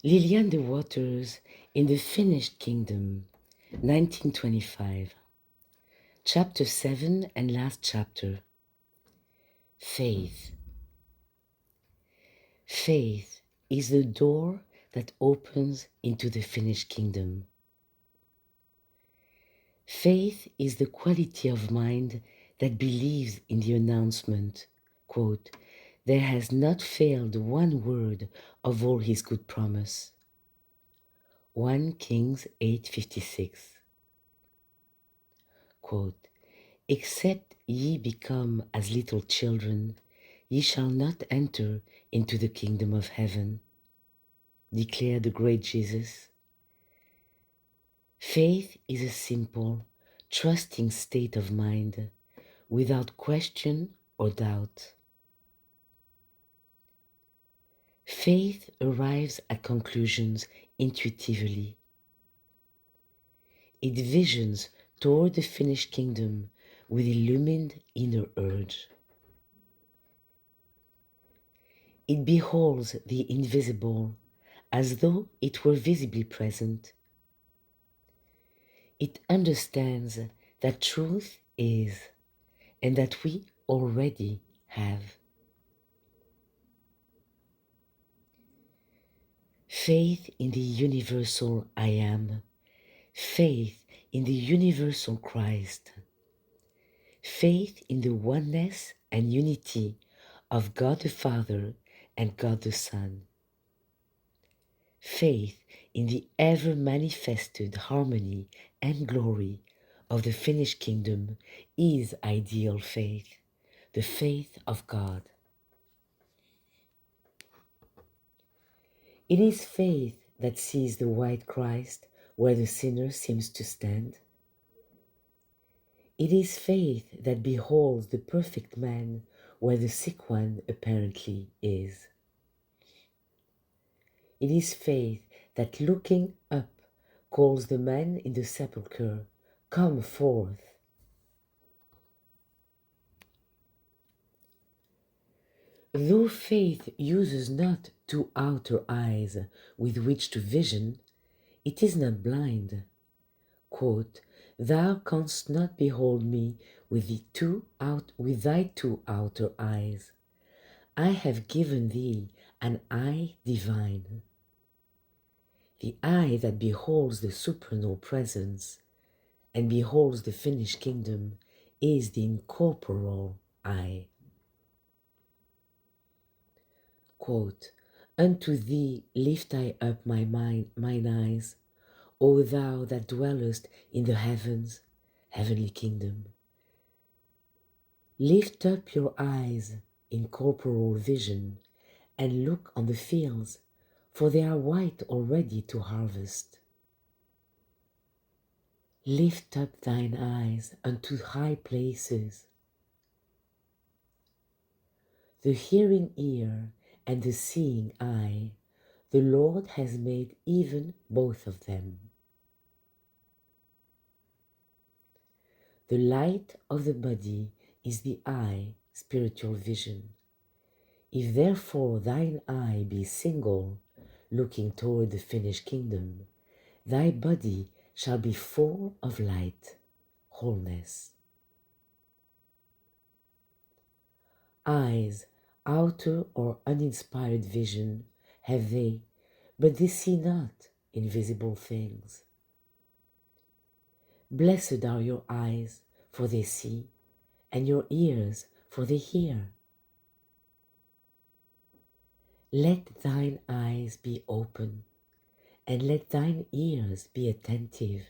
Lillian de Waters in the Finished Kingdom, 1925. Chapter 7 and last chapter. Faith. Faith is the door that opens into the finished kingdom. Faith is the quality of mind that believes in the announcement, quote, "There has not failed one word of all his good promise." 1 Kings 8:56. Quote, "Except ye become as little children, ye shall not enter into the kingdom of heaven," declared the great Jesus. Faith is a simple, trusting state of mind, without question or doubt. Faith arrives at conclusions intuitively. It visions toward the finished kingdom with illumined inner urge. It beholds the invisible as though it were visibly present. It understands that truth is and that we already have. Faith in the universal I Am, faith in the universal Christ, faith in the oneness and unity of God the Father and God the Son, faith in the ever-manifested harmony and glory of the finished kingdom is ideal faith, the faith of God. It is faith that sees the white Christ where the sinner seems to stand. It is faith that beholds the perfect man where the sick one apparently is. It is faith that looking up calls the man in the sepulchre, "Come forth." Though faith uses not two outer eyes with which to vision, it is not blind. Quote, "Thou canst not behold me with thy two outer eyes. I have given thee an eye divine." The eye that beholds the supernal presence and beholds the finished kingdom is the incorporeal eye. Quote, "Unto thee lift I up mine eyes, O thou that dwellest in the heavens, heavenly kingdom. Lift up your eyes in corporal vision and look on the fields, for they are white already to harvest. Lift up thine eyes unto high places. The hearing ear and the seeing eye, the Lord has made even both of them. The light of the body is the eye, spiritual vision. If therefore thine eye be single, looking toward the finished kingdom, thy body shall be full of light, wholeness. Eyes, outer or uninspired vision, have they, but they see not invisible things. Blessed are your eyes, for they see, and your ears, for they hear. Let thine eyes be open, and let thine ears be attentive.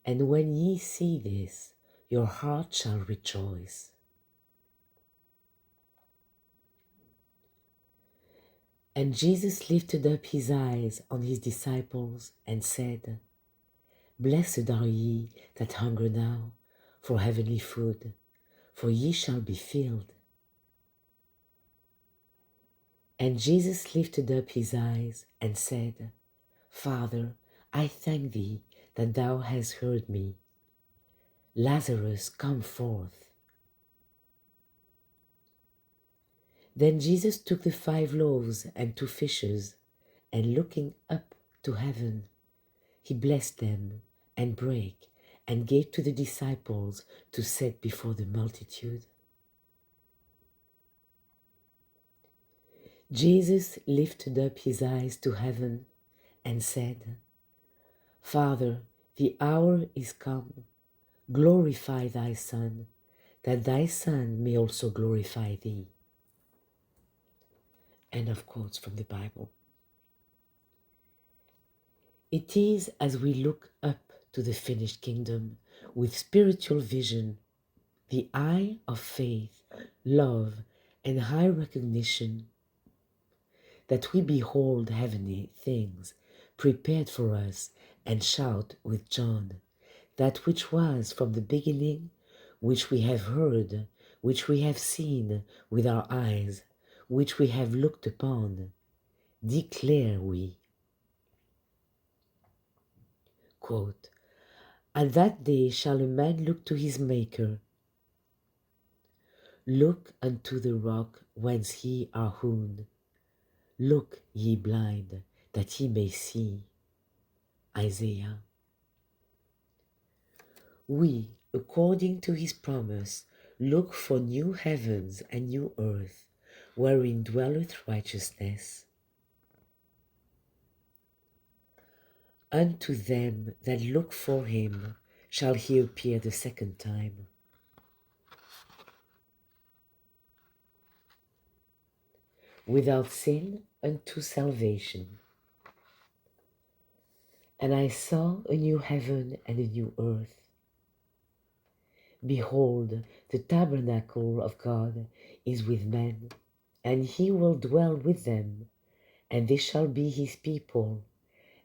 And when ye see this, your heart shall rejoice. And Jesus lifted up his eyes on his disciples and said, Blessed are ye that hunger now for heavenly food, for ye shall be filled. And Jesus lifted up his eyes and said, Father, I thank thee that thou hast heard me. Lazarus, come forth. Then Jesus took the 5 loaves and 2 fishes, and looking up to heaven, he blessed them and brake and gave to the disciples to set before the multitude. Jesus lifted up his eyes to heaven and said, Father, the hour is come. Glorify thy Son, that thy Son may also glorify thee. End of quotes from the Bible. It is as we look up to the finished kingdom with spiritual vision, the eye of faith, love, and high recognition, that we behold heavenly things prepared for us and shout with John, that which was from the beginning, which we have heard, which we have seen with our eyes, which we have looked upon, declare we. Quote, At that day shall a man look to his Maker. Look unto the rock whence ye are hewn. Look, ye blind, that ye may see. Isaiah. We, according to his promise, look for new heavens and new earth, wherein dwelleth righteousness. Unto them that look for him shall he appear the second time. Without sin unto salvation. And I saw a new heaven and a new earth. Behold, the tabernacle of God is with men, and he will dwell with them, and they shall be his people,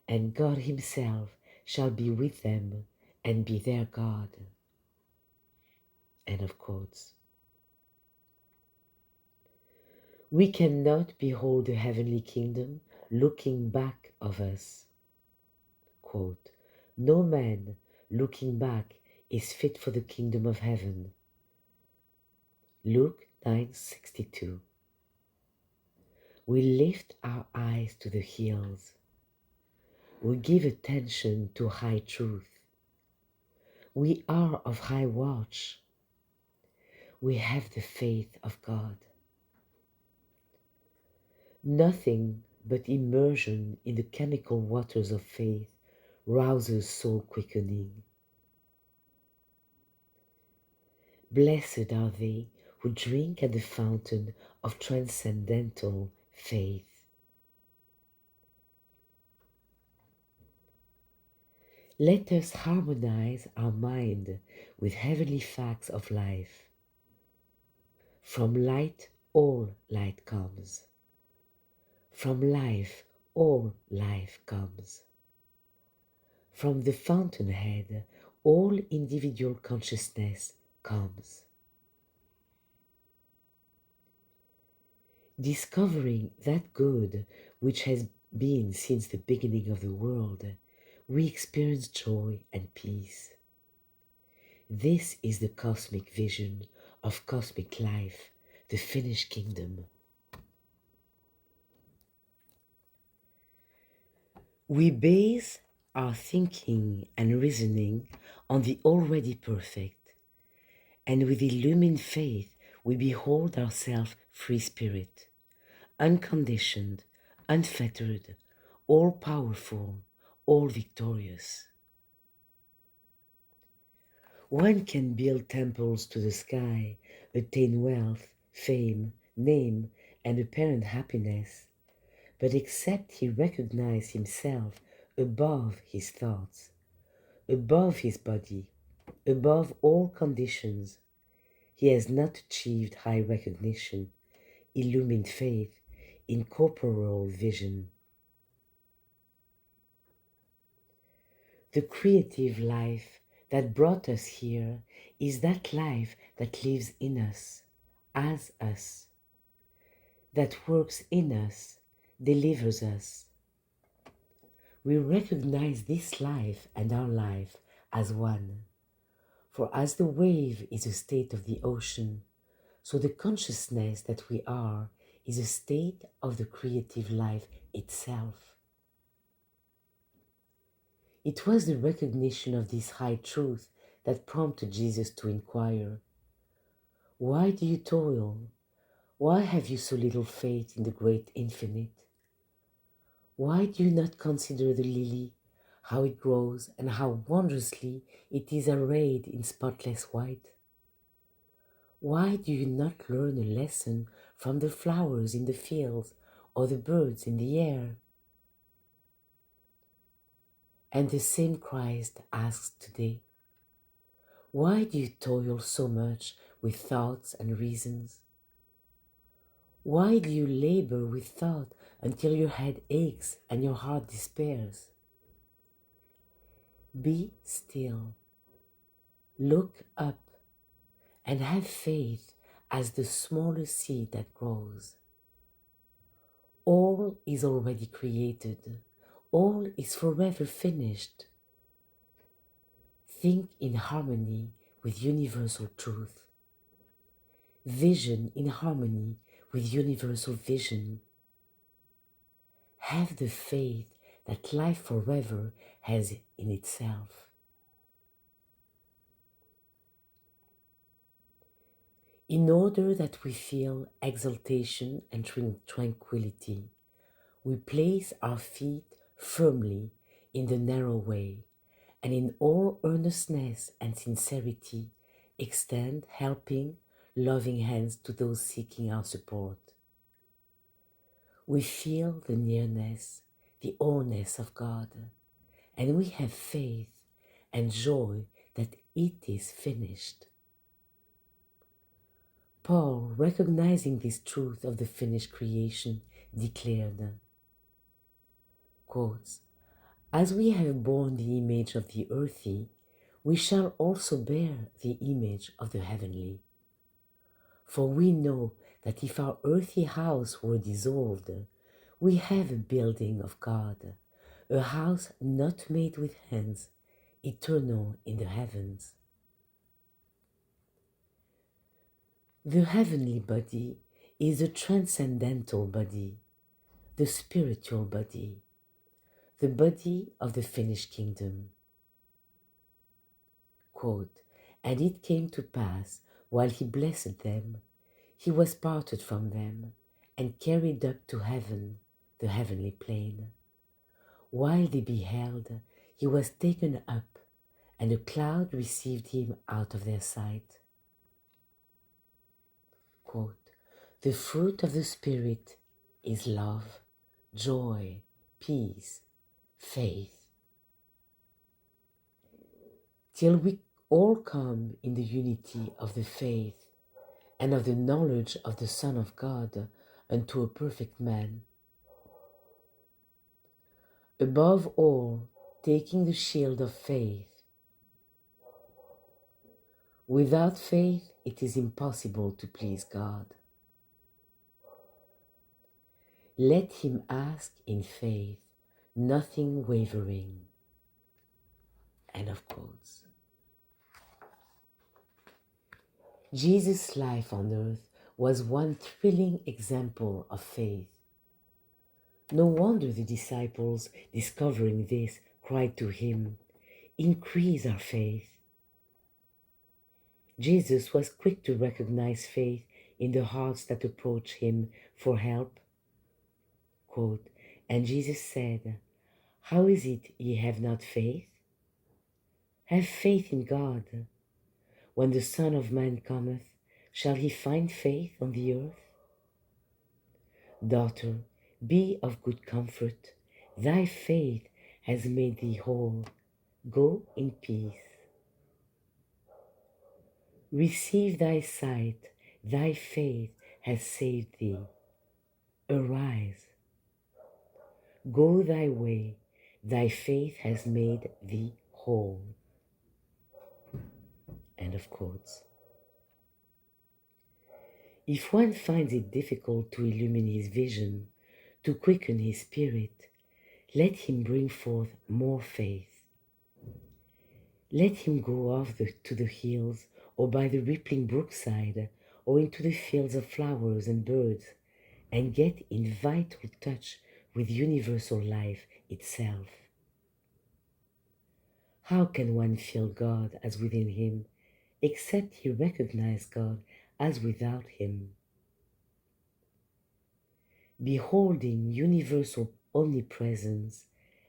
and God himself shall be with them and be their God. End of quotes. We cannot behold the heavenly kingdom looking back of us. Quote, No man looking back is fit for the kingdom of heaven. Luke 9:62. We lift our eyes to the hills. We give attention to high truth. We are of high watch. We have the faith of God. Nothing but immersion in the chemical waters of faith rouses soul quickening. Blessed are they who drink at the fountain of transcendental faith. Let us harmonize our mind with heavenly facts of life. From light, all light comes. From life, all life comes. From the fountainhead, all individual consciousness comes. Discovering that good which has been since the beginning of the world, we experience joy and peace. This is the cosmic vision of cosmic life, the finished kingdom. We base our thinking and reasoning on the already perfect, and with illumined faith we behold ourselves free spirit, unconditioned, unfettered, all-powerful, all-victorious. One can build temples to the sky, attain wealth, fame, name, and apparent happiness, but except he recognize himself above his thoughts, above his body, above all conditions, he has not achieved high recognition, illumined faith, incorporeal vision. The creative life that brought us here is that life that lives in us, as us, that works in us, delivers us. We recognize this life and our life as one. For as the wave is a state of the ocean, so the consciousness that we are is a state of the creative life itself. It was the recognition of this high truth that prompted Jesus to inquire, "Why do you toil? Why have you so little faith in the great infinite? Why do you not consider the lily, how it grows and how wondrously it is arrayed in spotless white? Why do you not learn a lesson from the flowers in the fields or the birds in the air?" And the same Christ asks today, "Why do you toil so much with thoughts and reasons? Why do you labor with thought until your head aches and your heart despairs? Be still, look up, and have faith as the smallest seed that grows. All is already created. All is forever finished. Think in harmony with universal truth. Vision in harmony with universal vision. Have the faith that life forever has in itself. In order that we feel exaltation and tranquility, we place our feet firmly in the narrow way, and in all earnestness and sincerity extend helping, loving hands to those seeking our support. We feel the nearness, the allness of God, and we have faith and joy that it is finished. Paul, recognizing this truth of the finished creation, declared, quotes, "As we have borne the image of the earthy, we shall also bear the image of the heavenly. For we know that if our earthly house were dissolved, we have a building of God, a house not made with hands, eternal in the heavens." The heavenly body is the transcendental body, the spiritual body, the body of the finished kingdom. Quote, "And it came to pass, while he blessed them, he was parted from them, and carried up to heaven, the heavenly plane. While they beheld, he was taken up, and a cloud received him out of their sight." Quote, "The fruit of the Spirit is love, joy, peace, faith. Till we all come in the unity of the faith and of the knowledge of the Son of God unto a perfect man. Above all, taking the shield of faith. Without faith, it is impossible to please God. Let him ask in faith, nothing wavering." End of quotes. Jesus' life on earth was one thrilling example of faith. No wonder the disciples, discovering this, cried to him, "Increase our faith." Jesus was quick to recognize faith in the hearts that approach him for help. Quote, "And Jesus said, How is it ye have not faith? Have faith in God. When the Son of Man cometh, shall he find faith on the earth? Daughter, be of good comfort. Thy faith has made thee whole. Go in peace. Receive thy sight. Thy faith has saved thee. Arise. Go thy way. Thy faith has made thee whole." End of quotes. If one finds it difficult to illumine his vision, to quicken his spirit, let him bring forth more faith. Let him go off to the hills, or by the rippling brookside, or into the fields of flowers and birds, and get in vital touch with universal life itself. How can one feel God as within him, except he recognize God as without him? Beholding universal omnipresence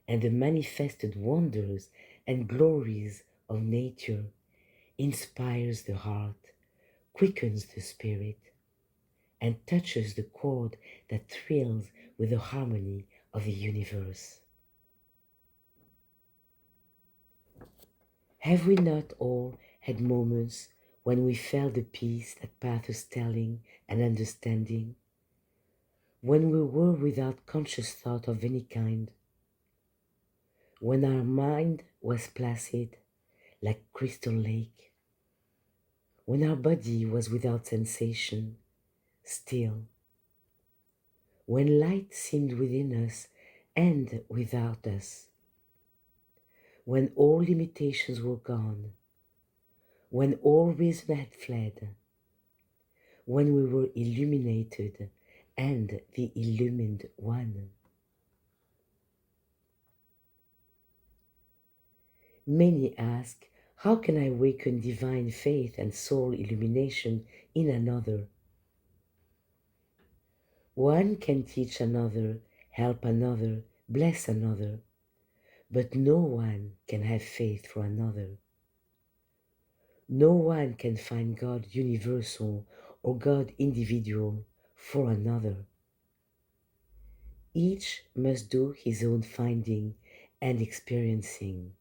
and the manifested wonders and glories of nature inspires the heart, quickens the spirit, and touches the chord that thrills with the harmony of the universe. Have we not all had moments when we felt the peace that passes telling and understanding, when we were without conscious thought of any kind, when our mind was placid like crystal lake, when our body was without sensation, still, when light seemed within us and without us, when all limitations were gone, when all reason had fled, when we were illuminated and the illumined one. Many ask, how can I awaken divine faith and soul illumination in another? One can teach another, help another, bless another, but no one can have faith for another. No one can find God universal or God individual for another. Each must do his own finding and experiencing.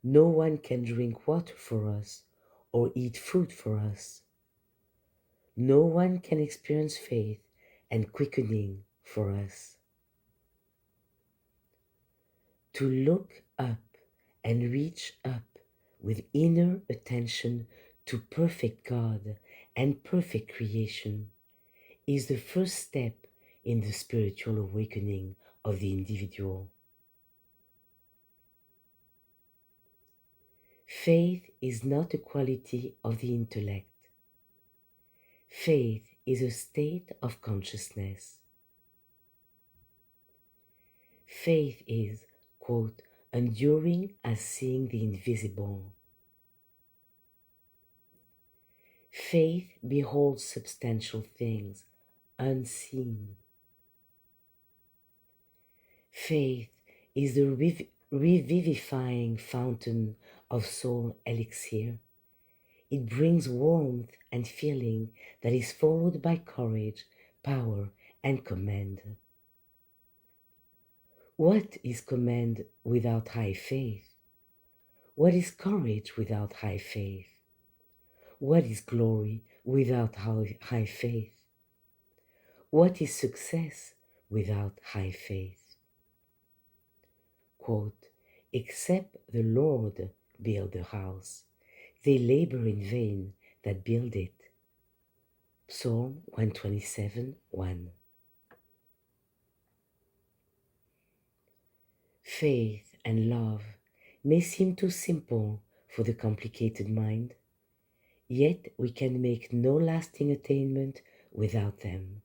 No one can drink water for us or eat food for us. No one can experience faith and quickening for us. To look up and reach up with inner attention to perfect God and perfect creation is the first step in the spiritual awakening of the individual. Faith is not a quality of the intellect. Faith is a state of consciousness. Faith is, quote, enduring as seeing the invisible. Faith beholds substantial things, unseen. Faith is the revivifying fountain of soul elixir. It brings warmth and feeling that is followed by courage, power, and command. What is command without high faith? What is courage without high faith? What is glory without high faith? What is success without high faith? Quote, except the Lord build a house, they labor in vain that build it. Psalm 127, 1. Faith and love may seem too simple for the complicated mind, yet we can make no lasting attainment without them.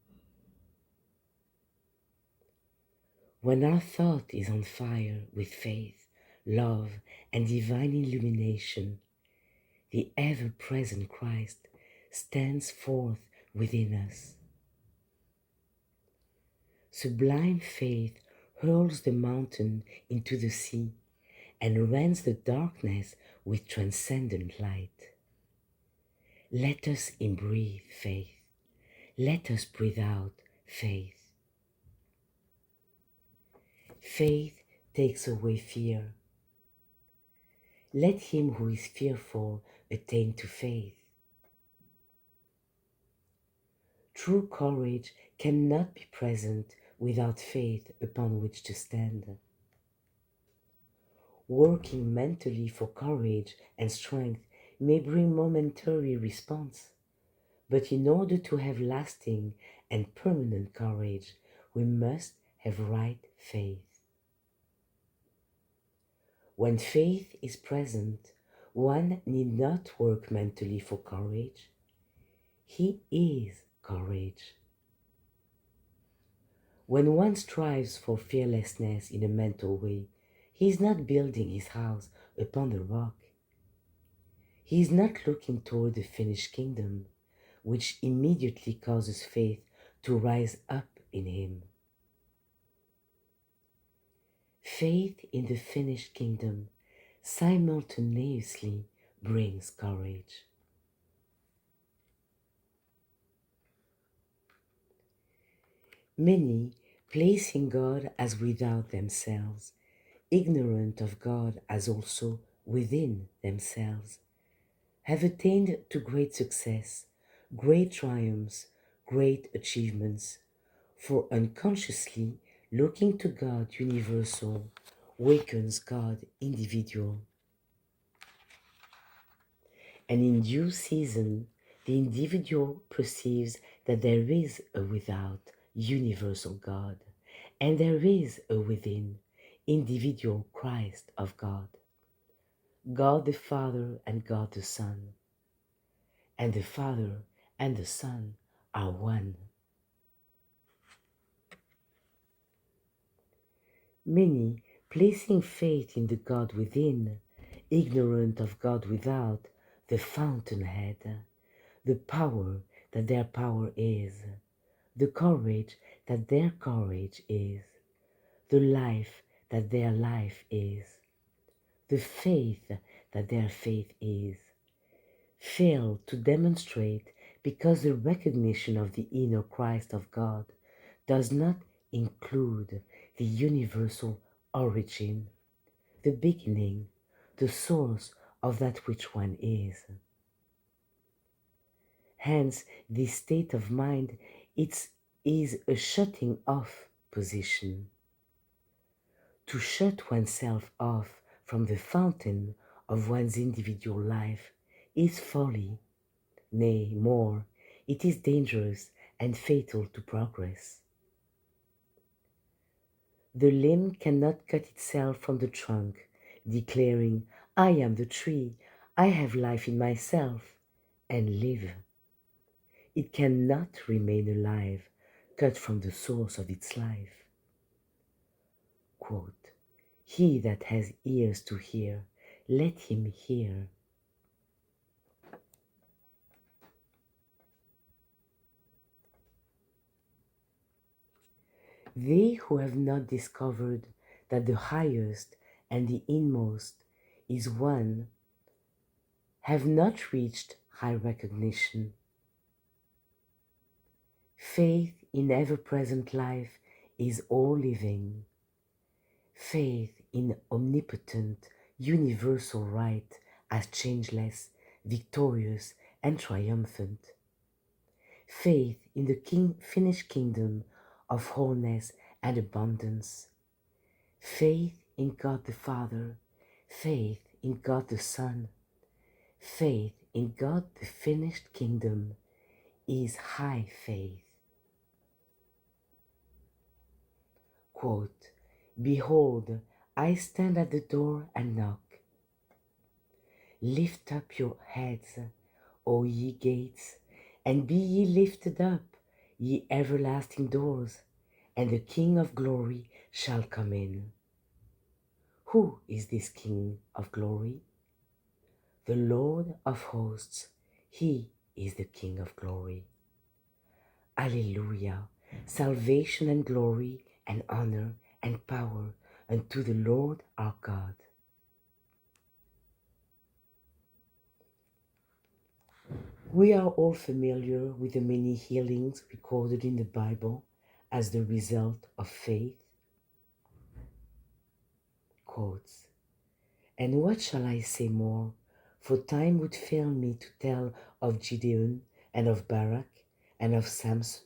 When our thought is on fire with faith, love, and divine illumination, the ever-present Christ stands forth within us. Sublime faith hurls the mountain into the sea and rends the darkness with transcendent light. Let us in-breathe faith. Let us breathe out faith. Faith takes away fear. Let him who is fearful attain to faith. True courage cannot be present without faith upon which to stand. Working mentally for courage and strength may bring momentary response, but in order to have lasting and permanent courage, we must have right faith. When faith is present, one need not work mentally for courage. He is courage. When one strives for fearlessness in a mental way, he is not building his house upon the rock. He is not looking toward the finished kingdom, which immediately causes faith to rise up in him. Faith in the finished kingdom simultaneously brings courage. Many, placing God as without themselves, ignorant of God as also within themselves, have attained to great success, great triumphs, great achievements, for unconsciously looking to God universal wakens God individual. And in due season, the individual perceives that there is a without universal God, and there is a within individual Christ of God, God the Father and God the Son, and the Father and the Son are one. Many, placing faith in the God within, ignorant of God without, the fountainhead, the power that their power is, the courage that their courage is, the life that their life is, the faith that their faith is, fail to demonstrate because the recognition of the inner Christ of God does not include the universal origin, the beginning, the source of that which one is. Hence, this state of mind is a shutting off position. To shut oneself off from the fountain of one's individual life is folly, nay, more, it is dangerous and fatal to progress. The limb cannot cut itself from the trunk, declaring, I am the tree, I have life in myself, and live. It cannot remain alive, cut from the source of its life. Quote, he that has ears to hear, let him hear. They who have not discovered that the highest and the inmost is one have not reached high recognition. Faith in ever-present life is all living. Faith in omnipotent, universal right as changeless, victorious, and triumphant. Faith in the finished kingdom of wholeness and abundance. Faith in God the Father. Faith in God the Son. Faith in God the finished kingdom is high faith. Quote, behold, I stand at the door and knock. Lift up your heads, O ye gates, and be ye lifted up, ye everlasting doors, and the King of glory shall come in. Who is this King of glory? The Lord of hosts, he is the King of glory. Alleluia! Salvation and glory and honor and power unto the Lord our God. We are all familiar with the many healings recorded in the Bible as the result of faith. Quotes, and what shall I say more? For time would fail me to tell of Gideon and of Barak and of Samson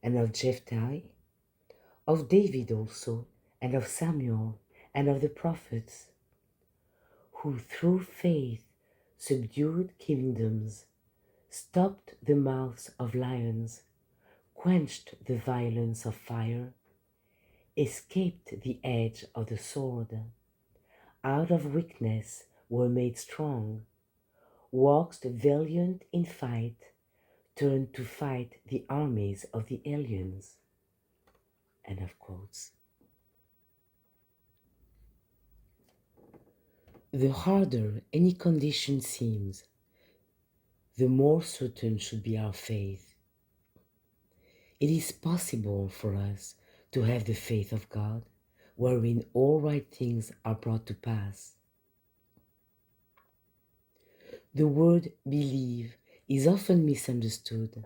and of Jephthah, of David also, and of Samuel and of the prophets, who through faith subdued kingdoms, stopped the mouths of lions, quenched the violence of fire, escaped the edge of the sword, out of weakness were made strong, waxed valiant in fight, turned to fight the armies of the aliens. End of quotes. The harder any condition seems, the more certain should be our faith. It is possible for us to have the faith of God, wherein all right things are brought to pass. The word believe is often misunderstood.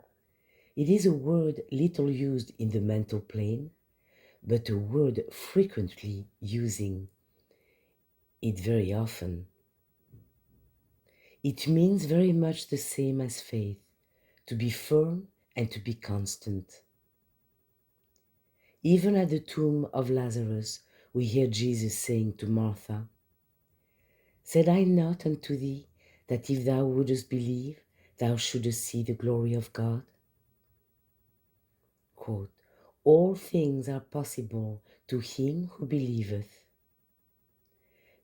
It is a word little used in the mental plane, but a word frequently using it very often. It means very much the same as faith, to be firm and to be constant. Even at the tomb of Lazarus, we hear Jesus saying to Martha, "Said I not unto thee that if thou wouldest believe, thou shouldest see the glory of God?" Quote, "All things are possible to him who believeth.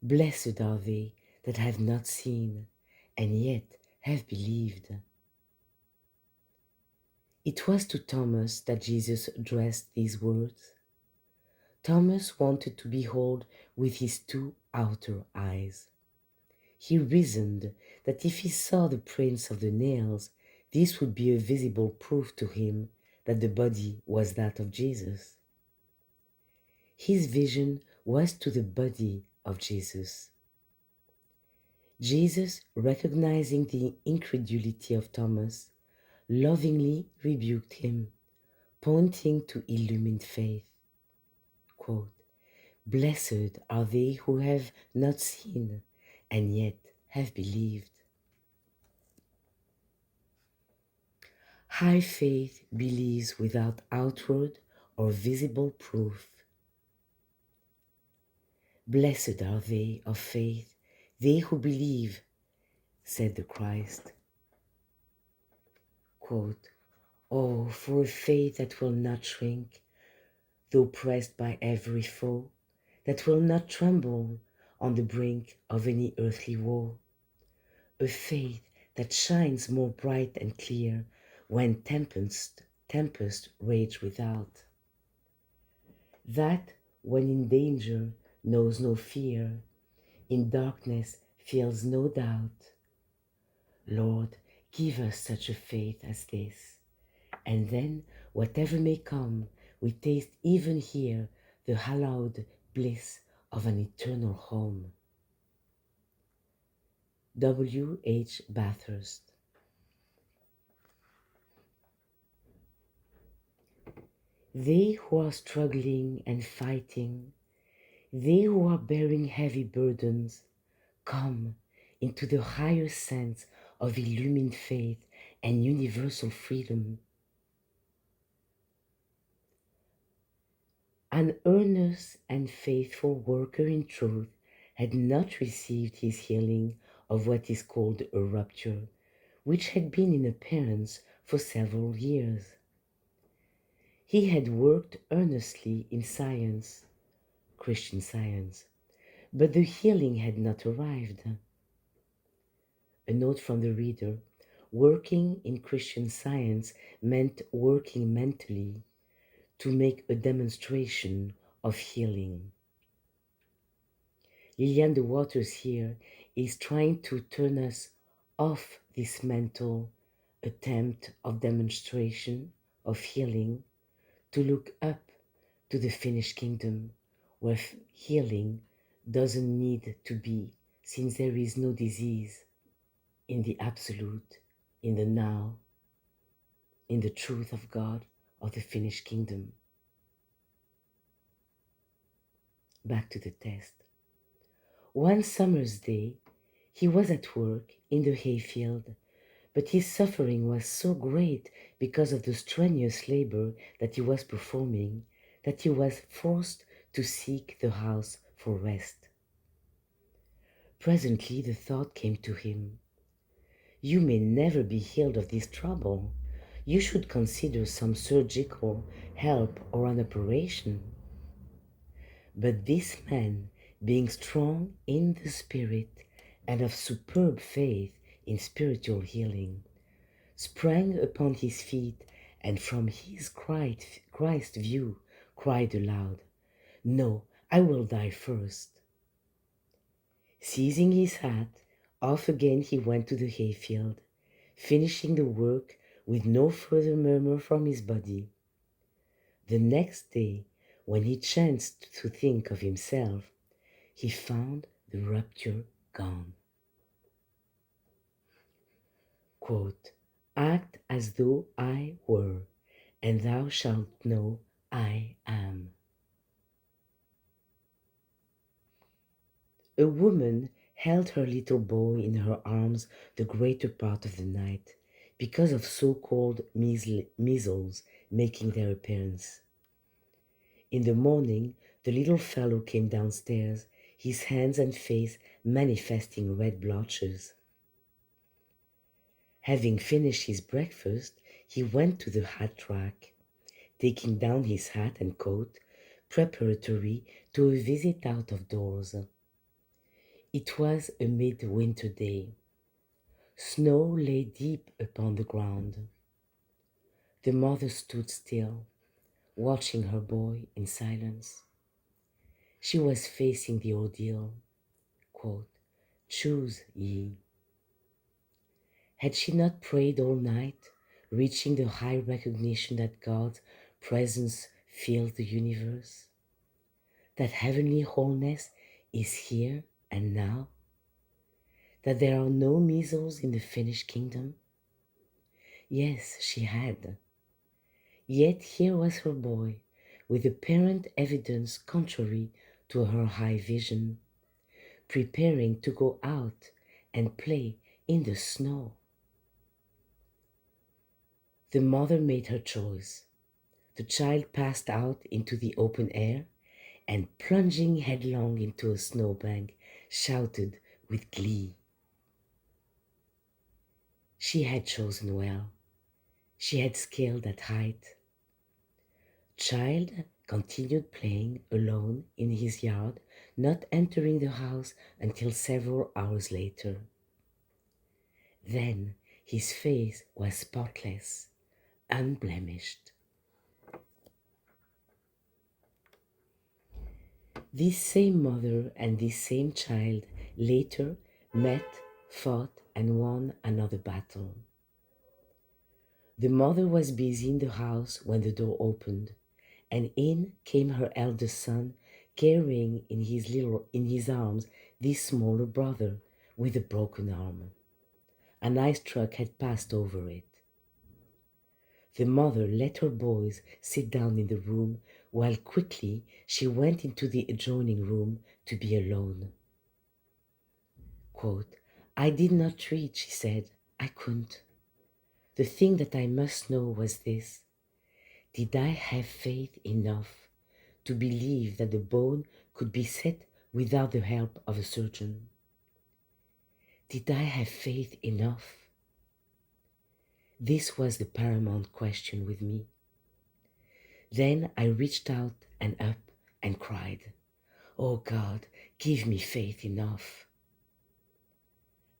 Blessed are they that have not seen, and yet have believed." It was to Thomas that Jesus addressed these words. Thomas wanted to behold with his two outer eyes. He reasoned that if he saw the prints of the nails, this would be a visible proof to him that the body was that of Jesus. His vision was to the body of Jesus. Jesus, recognizing the incredulity of Thomas, lovingly rebuked him, pointing to illumined faith. Quote, "Blessed are they who have not seen and yet have believed." High faith believes without outward or visible proof. Blessed are they of faith, they who believe, said the Christ. Quote, "Oh, for a faith that will not shrink, though pressed by every foe, that will not tremble on the brink of any earthly woe. A faith that shines more bright and clear when tempest rage without. That, when in danger, knows no fear, in darkness feels no doubt. Lord, give us such a faith as this, and then, whatever may come, we taste even here the hallowed bliss of an eternal home." W. H. Bathurst. They who are struggling and fighting, they who are bearing heavy burdens, come into the higher sense of illumined faith and universal freedom. An earnest and faithful worker in truth had not received his healing of what is called a rupture, which had been in appearance for several years. He had worked earnestly in science, Christian Science, but the healing had not arrived. A note from the reader: working in Christian Science meant working mentally to make a demonstration of healing. Lillian de Waters here is trying to turn us off this mental attempt of demonstration of healing to look up to the finished kingdom, where healing doesn't need to be, since there is no disease, in the absolute, in the now, in the truth of God, of the finished kingdom. Back to the text. One summer's day, he was at work in the hayfield, but his suffering was so great because of the strenuous labor that he was performing that he was forced to seek the house for rest. Presently the thought came to him, "You may never be healed of this trouble. You should consider some surgical help or an operation." But this man, being strong in the spirit and of superb faith in spiritual healing, sprang upon his feet, and from his Christ view cried aloud, "No, I will die first." Seizing his hat, off again he went to the hayfield, finishing the work with no further murmur from his body. The next day, when he chanced to think of himself, he found the rupture gone. Quote, "Act as though I were, and thou shalt know I am." A woman held her little boy in her arms the greater part of the night, because of so-called measles making their appearance. In the morning, the little fellow came downstairs, his hands and face manifesting red blotches. Having finished his breakfast, he went to the hat rack, taking down his hat and coat, preparatory to a visit out of doors. It was a midwinter day. Snow lay deep upon the ground. The mother stood still, watching her boy in silence. She was facing the ordeal. Quote, "Choose ye." Had she not prayed all night, reaching the high recognition that God's presence fills the universe? That heavenly wholeness is here and now? That there are no measles in the finished kingdom? Yes, she had. Yet here was her boy, with apparent evidence contrary to her high vision, preparing to go out and play in the snow. The mother made her choice. The child passed out into the open air and, plunging headlong into a snowbank, shouted with glee. She had chosen well. She had scaled that height. Child continued playing alone in his yard, not entering the house until several hours later. Then his face was spotless, unblemished. This same mother and this same child later met, fought, and won another battle. The mother was busy in the house when the door opened, and in came her eldest son, carrying in his arms this smaller brother with a broken arm. An ice truck had passed over it. The mother let her boys sit down in the room, while quickly she went into the adjoining room to be alone. Quote, "I did not read," she said. "I couldn't. The thing that I must know was this: did I have faith enough to believe that the bone could be set without the help of a surgeon? Did I have faith enough? This was the paramount question with me. Then I reached out and up and cried, "Oh God, give me faith enough."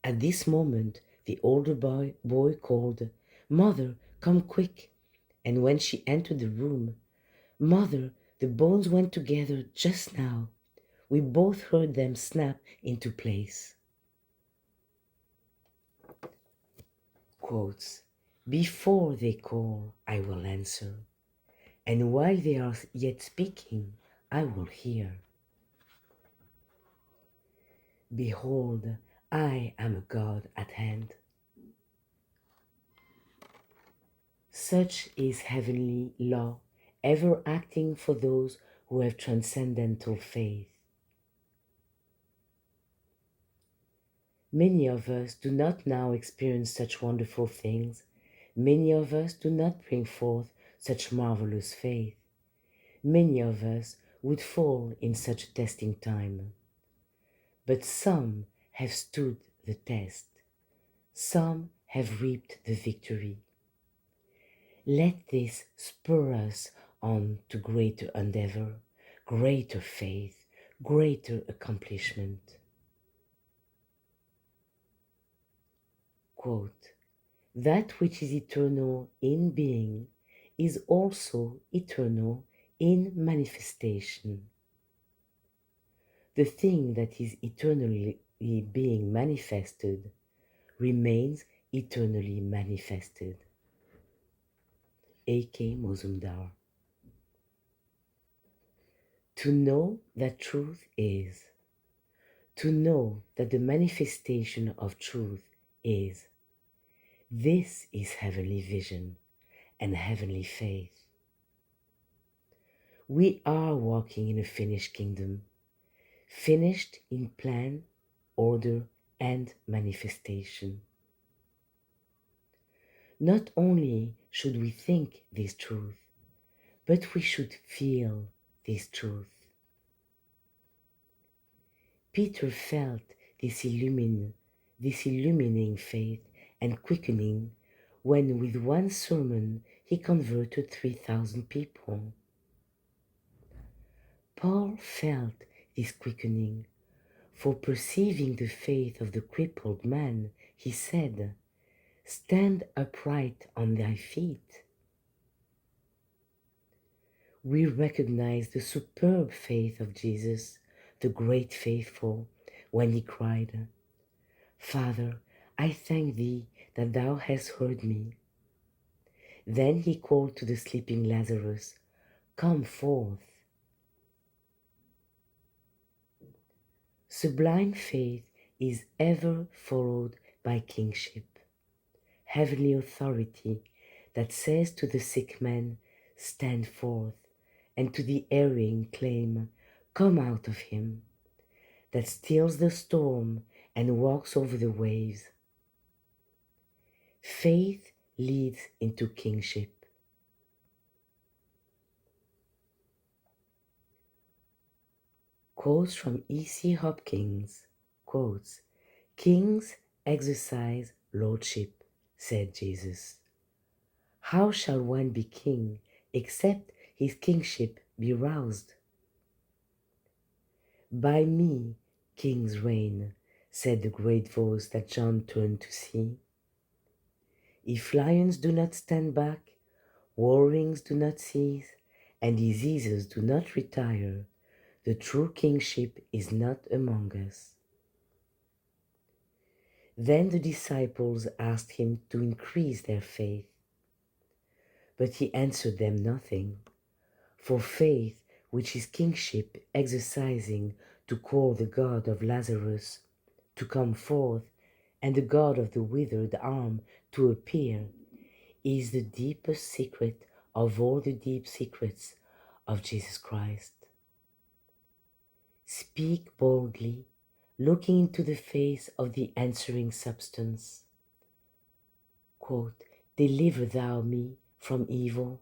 At this moment, the older boy called, "Mother, come quick." And when she entered the room, "Mother, the bones went together just now. We both heard them snap into place." Quotes, "Before they call, I will answer, and while they are yet speaking, I will hear. Behold, I am a God at hand." Such is heavenly law, ever acting for those who have transcendental faith. Many of us do not now experience such wonderful things. Many of us do not bring forth such marvelous faith. Many of us would fall in such a testing time. But some have stood the test. Some have reaped the victory. Let this spur us on to greater endeavor, greater faith, greater accomplishment. Quote, That which is eternal in being is also eternal in manifestation. The thing that is eternally being manifested remains eternally manifested. A.K. Mozumdar. To know that truth is, to know that the manifestation of truth is, this is heavenly vision and heavenly faith. We are walking in a finished kingdom, finished in plan, order, and manifestation. Not only should we think this truth, but we should feel this truth. Peter felt this illumining faith and quickening when with one sermon he converted 3,000 people. Paul felt this quickening, for perceiving the faith of the crippled man, he said, "Stand upright on thy feet." We recognize the superb faith of Jesus, the great faithful, when he cried, "Father, I thank thee that thou hast heard me." Then he called to the sleeping Lazarus, "Come forth." Sublime faith is ever followed by kingship, heavenly authority that says to the sick man, "Stand forth," and to the erring claim, "Come out of him," that stills the storm and walks over the waves. Faith leads into kingship. Quotes from E.C. Hopkins, quotes, "Kings exercise lordship," said Jesus. "How shall one be king except his kingship be roused?" "By me kings reign," said the great voice that John turned to see. "If lions do not stand back, warrings do not cease, and diseases do not retire, the true kingship is not among us." Then the disciples asked him to increase their faith. But he answered them nothing, for faith, which is kingship exercising to call the God of Lazarus to come forth and the God of the withered arm to appear, is the deepest secret of all the deep secrets of Jesus Christ. Speak boldly, looking into the face of the answering substance. Quote, "Deliver thou me from evil.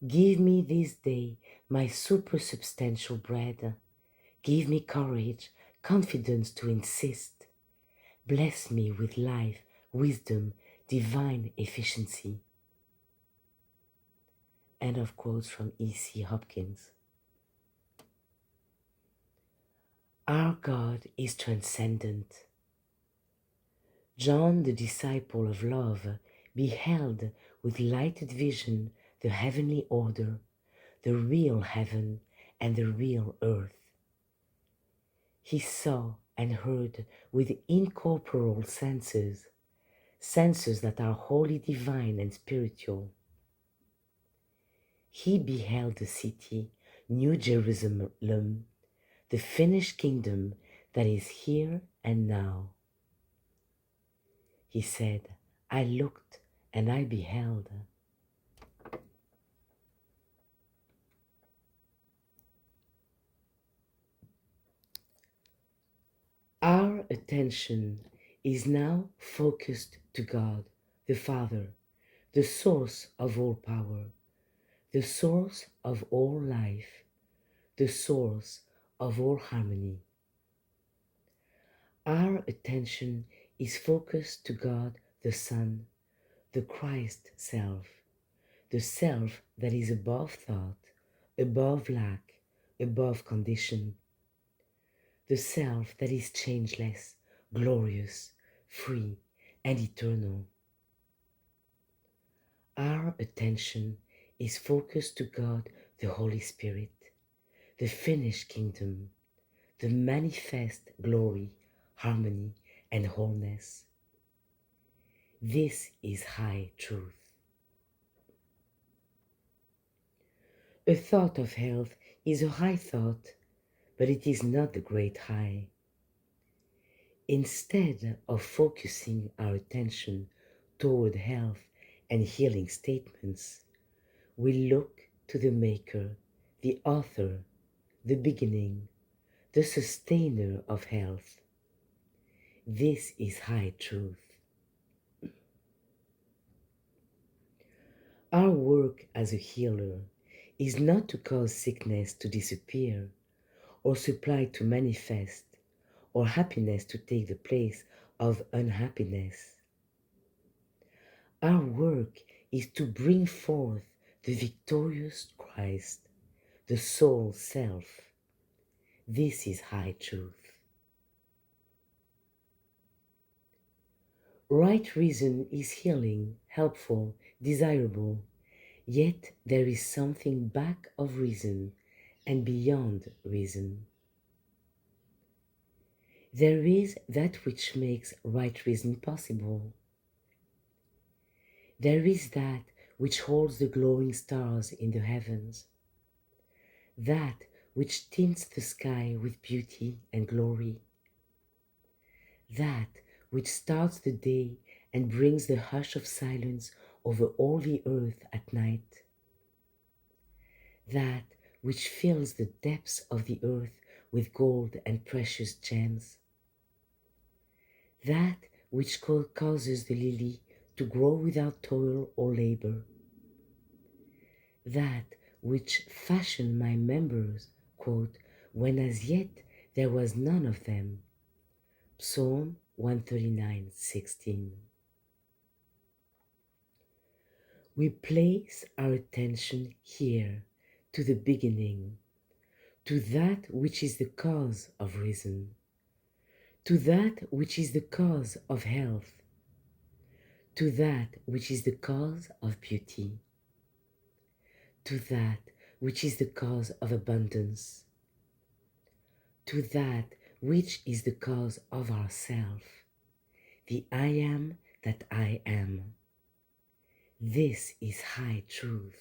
Give me this day my supersubstantial bread. Give me courage, confidence to insist. Bless me with life, wisdom, divine efficiency." End of quotes from E.C. Hopkins. Our God is transcendent. John, the disciple of love, beheld with lighted vision the heavenly order, the real heaven and the real earth. He saw and heard with incorporeal senses, senses that are wholly divine and spiritual. He beheld the city, New Jerusalem, the finished kingdom that is here and now. He said, "I looked and I beheld." Our attention is now focused to God, the Father, the source of all power, the source of all life, the source of all harmony. Our attention is focused to God the Son, the Christ self, the self that is above thought, above lack, above condition, the self that is changeless, glorious, free, and eternal. Our attention is focused to God, the Holy Spirit, the finished kingdom, the manifest glory, harmony, and wholeness. This is high truth. A thought of health is a high thought, but it is not the great high. Instead of focusing our attention toward health and healing statements, we look to the Maker, the Author, the Beginning, the Sustainer of health. This is high truth. Our work as a healer is not to cause sickness to disappear, or supply to manifest, or happiness to take the place of unhappiness. Our work is to bring forth the victorious Christ, the soul self. This is high truth. Right reason is healing, helpful, desirable, yet there is something back of reason and beyond reason. There is that which makes right reason possible. There is that which holds the glowing stars in the heavens, that which tints the sky with beauty and glory, that which starts the day and brings the hush of silence over all the earth at night, that which fills the depths of the earth with gold and precious gems, that which causes the lily to grow without toil or labor, that which fashioned my members, quote, when as yet there was none of them. Psalm 139:16. We place our attention here to the beginning, to that which is the cause of reason, to that which is the cause of health, to that which is the cause of beauty, to that which is the cause of abundance, to that which is the cause of ourself, the I am that I am. This is high truth.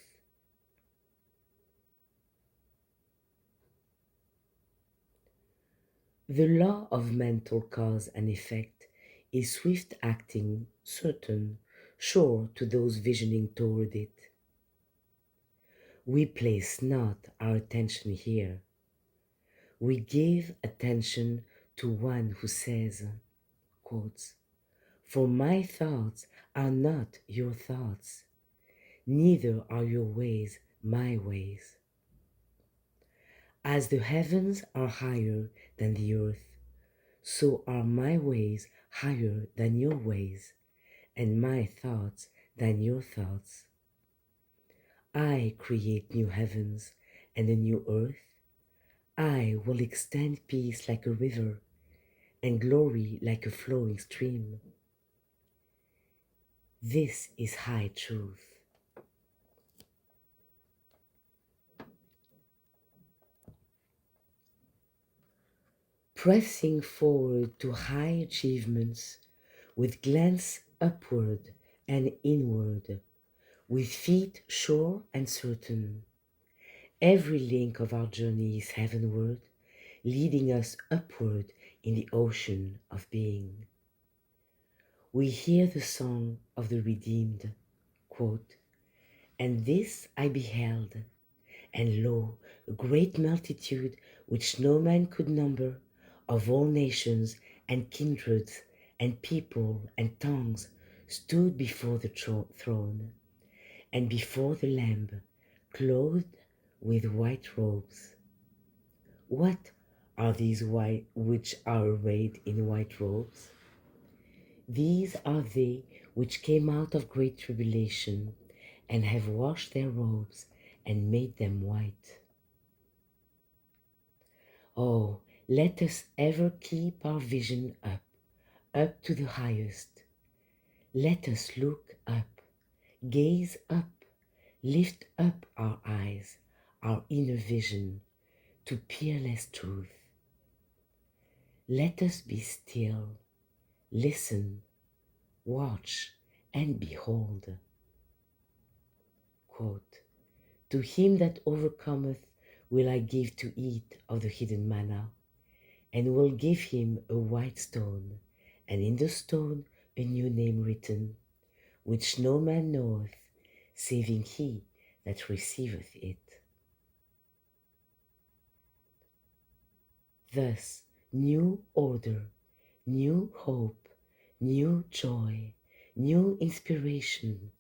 The law of mental cause and effect is swift acting, certain, sure to those visioning toward it. We place not our attention here. We give attention to one who says, quotes, for my thoughts are not your thoughts, neither are your ways my ways. As the heavens are higher than the earth, so are my ways higher than your ways, and my thoughts than your thoughts. I create new heavens and a new earth. I will extend peace like a river and glory like a flowing stream. This is high truth. Pressing forward to high achievements with glance upward and inward, with feet sure and certain. Every link of our journey is heavenward, leading us upward in the ocean of being. We hear the song of the redeemed, quote, and this I beheld, and lo, a great multitude which no man could number, of all nations and kindreds and people and tongues, stood before the throne, and before the Lamb, clothed with white robes. What are these white which are arrayed in white robes? These are they which came out of great tribulation, and have washed their robes and made them white. Oh, let us ever keep our vision up to the highest. Let us look up, Gaze up, lift up our eyes, our inner vision, to peerless truth. Let us be still, listen, watch, and behold. Quote, to him that overcometh will I give to eat of the hidden manna, and will give him a white stone, and in the stone a new name written, which no man knoweth, saving he that receiveth it. Thus, new order, new hope, new joy, new inspiration,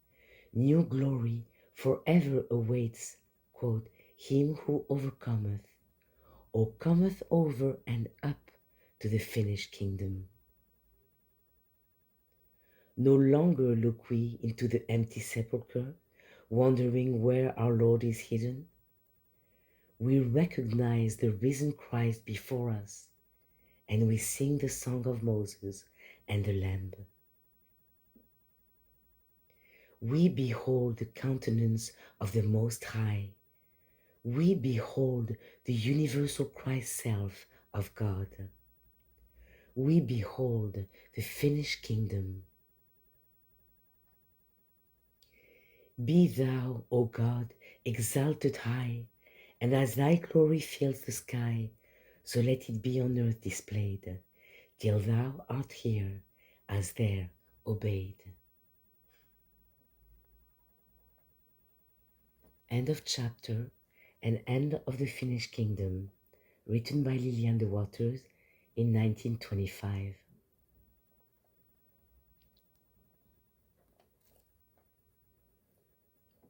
new glory forever awaits, quote, him who overcometh, or cometh over and up to the finished kingdom. No longer look we into the empty sepulchre, wondering where our Lord is hidden. We recognize the risen Christ before us, and we sing the song of Moses and the Lamb. We behold the countenance of the Most High. We behold the universal Christ self of God. We behold the finished kingdom. Be thou, O God, exalted high, and as thy glory fills the sky, so let it be on earth displayed, till thou art here, as there obeyed. End of chapter and end of the finished kingdom, written by Lillian de Waters in 1925.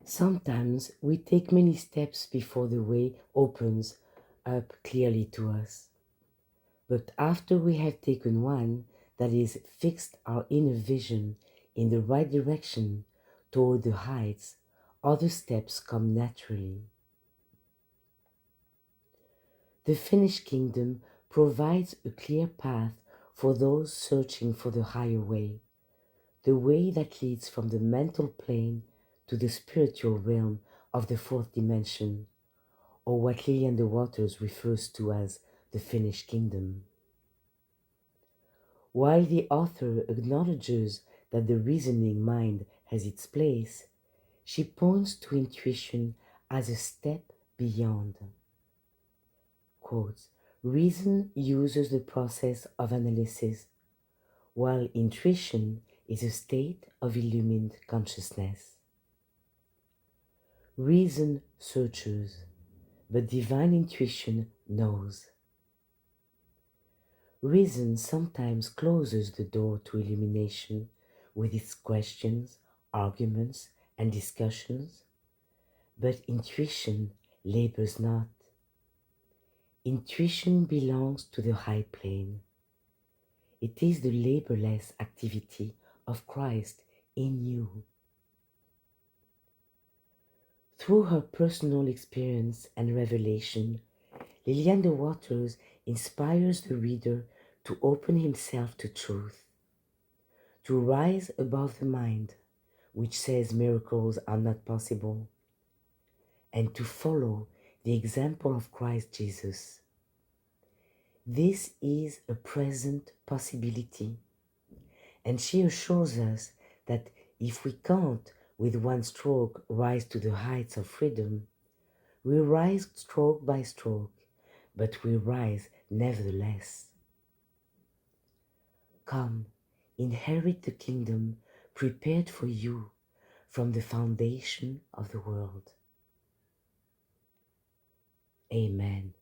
Sometimes we take many steps before the way opens up clearly to us. But after we have taken one, that is, fixed our inner vision in the right direction toward the heights, other steps come naturally. The finished kingdom provides a clear path for those searching for the higher way, the way that leads from the mental plane to the spiritual realm of the fourth dimension, or what Lillian de Waters refers to as the finished kingdom. While the author acknowledges that the reasoning mind has its place, she points to intuition as a step beyond. Quotes, reason uses the process of analysis, while intuition is a state of illumined consciousness. Reason searches, but divine intuition knows. Reason sometimes closes the door to illumination with its questions, arguments, and discussions, but intuition labors not. Intuition belongs to the high plane. It is the laborless activity of Christ in you. Through her personal experience and revelation, Lillian de Waters inspires the reader to open himself to truth, to rise above the mind, which says miracles are not possible, and to follow the example of Christ Jesus. This is a present possibility, and she assures us that if we can't with one stroke rise to the heights of freedom, we rise stroke by stroke, but we rise nevertheless. Come, inherit the kingdom prepared for you from the foundation of the world. Amen.